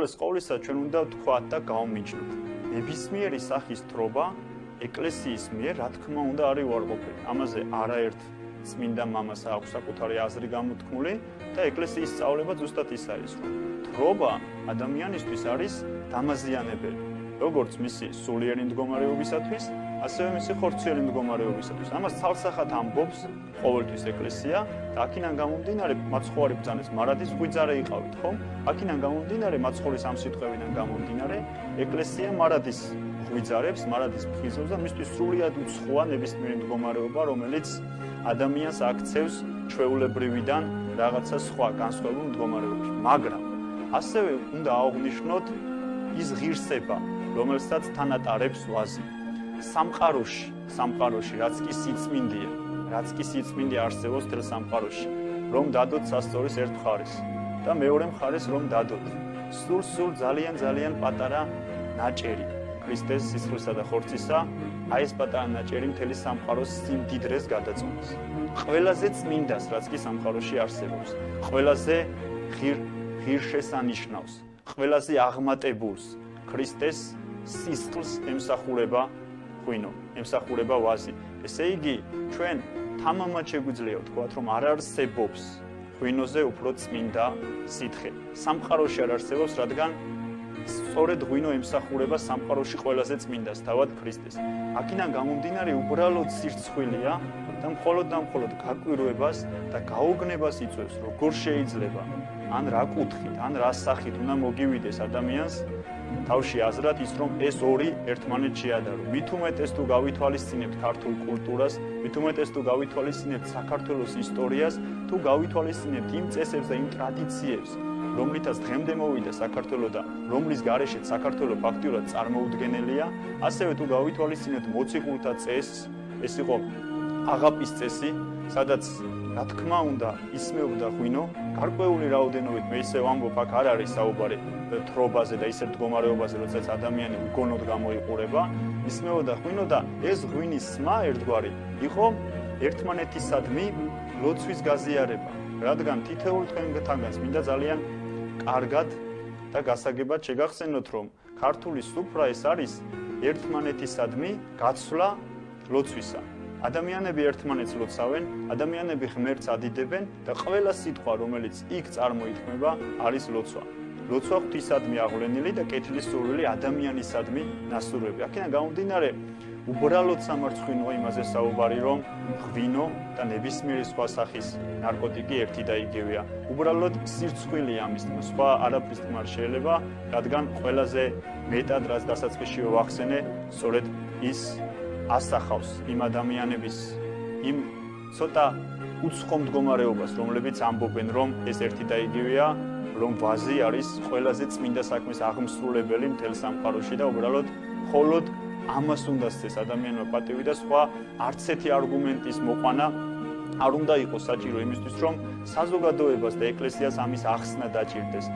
უმაღლეს ყოვლისა ჩვენ უნდა ვთქვათ და გავმიჯნოთ. ნებისმიერი სახის თრობა ეკლესიის მიერ, რა თქმა უნდა, არის უარყოფილი. ამაზე არაერთ წმინდა მამას აქვს საკუთარი აზრი გამოთქმული და ეკლესიის სწავლება ზუსტად ის არის, რომ თრობა ადამიანისთვის არის დამაზიანებელი, როგორც მისი სულიერი მდგომარეობისათვის, ასევე მისი ხორცვიანი მდგომარეობისათვის. ამას ცალსახად ამბობს ყოველთვის ეკლესია და აქედან გამომდინარე მაცხოვარი ბრძანის მარადის ღვიძარე იყავით, ხო? აქედან გამომდინარე მაცხოვრის ამ სიტყვებიდან გამომდინარე ეკლესია მარადის ღვიძარებს, მარადის ფხიზობს და მისთვის სრულიად უცხოა ნებისმიერი მდგომარეობა, რომელიც ადამიანს აქცევს ჩვეულებრივიდან რაღაცა სხვა განსხვავებულ მდგომარეობაში. მაგრამ ასევე უნდა აღვნიშნოთ ის ღირსება, რომელსაც თანატარებს ვაზი. სამყაროში, რაც კი სიწმინდე არსებობს თელ სამყაროში, რომ დადოთ სასწორის ერთ მხარეს და მეორე მხარეს რომ დადოთ სულ ძალიან პატარა ნაჭერი ქრისტეს სისხლისა და ხორცისა, აი ეს პატარა ნაჭერი მთელი სამყაროს სიმდიდრეს გადაწყვეტს. ყველაზე წმინდას, რაც კი სამყაროში არსებობს, ყველაზე ღირსშესანიშნავს, ყველაზე აღმატებულს ქრისტეს სისხლს ემსახურება ღვინო, ემსახურება ვაზი. ესე იგი, ჩვენ თამამად შეგვიძლია ვთქვათ, რომ არ არსებობს ღვინოზე უფრო წმინდა სითხე. სამყაროში არ არსებობს, რადგან სწორედ ღვინო ემსახურება სამყაროში ყველაზე წმინდას, თავად ქრისტეს. აქედან გამომდინარე უბრალოდ სირცხვილია და მხოლოდ გაკვირვებას და გაოგნებას იწვევს, როგორ შეიძლება, ან რა კუთხით, ან რა სახით უნდა მოგივიდეს ადამიანს თავში აზრად ის, რომ ეს ორი ერთმანეთს შეადარო. მით უმეტეს თუ გავითვალისწინებთ ქართულ კულტურას, მით უმეტეს თუ გავითვალისწინებთ საქართველოს ისტორიას, თუ გავითვალისწინებთ იმ წესებს და იმ ტრადიციებს, რომლითაც დღემდე მოვიდა საქართველო და რომლის გარეშეც საქართველო ფაქტიურად წარმოუდგენელია, ასევე თუ გავითვალისწინებთ მოციქულთა წესს, ეს იყო აღაპის წესი, სადაც რა თქმა უნდა ისმეობდა ღვინო, გარკვეული რაოდენობით, მე ისევ ამბობ, აქ არ არის საუბარი თრობაზე და ისეთ მდგომარეობაზე, როდესაც ადამიანი უგონოდ გამოიყურება, ისმეოდა ღვინო და ეს ღვინის სმა ერთგვარი იყო ერთმანეთისადმი ლოცვის გაზიარება, რადგან თითოეულ თქვენგანს მინდა ძალიან კარგად და გასაგებად შეგახსენოთ, რომ ქართული სუფრა ეს არის ერთმანეთისადმი გაცვლა ლოცვისა. ადამიანები ერთმანეთს ლოცავენ, ადამიანები ღმერთს ადიდებენ და ყველა სიტყვა, რომელიც იქ წარმოითქმება, არის ლოცვა. ლოცვა ღვთისადმი აღვლენილი და კეთილის სურვილი ადამიანისადმი ნასურვები. აქედან გამომდინარე, უბრალოდ სამარცხვინოა იმაზე საუბარი, რომ ღვინო და ნებისმიერი სხვა სახის ნარკოტიკი ერთი და იგივეა. უბრალოდ სირცხვილია ამის თქმა, სხვა არაფრის თქმა არ შეიძლება, რადგან ყველაზე მეტად რაც დასაწყისშივე ვახსენე, სწორედ ის ასახავს იმ ადამიანების იმ ცოტა უცხო მდგომარეობას, რომლებიც ამბობენ, რომ ეს ერთი და იგივეა, რომ ვაზი არის ყველაზე წმინდა საქმის აღმსრულებელი მთელ სამყაროში და უბრალოდ მხოლოდ ამას უნდა სცეს ადამიანმა პატივი და სხვა არც ერთი არგუმენტის მოყვანა არ უნდა იყოს საჭირო იმისთვის, რომ საზოგადოებას და ეკლესიას ამის ახსნა დაჭირდეს.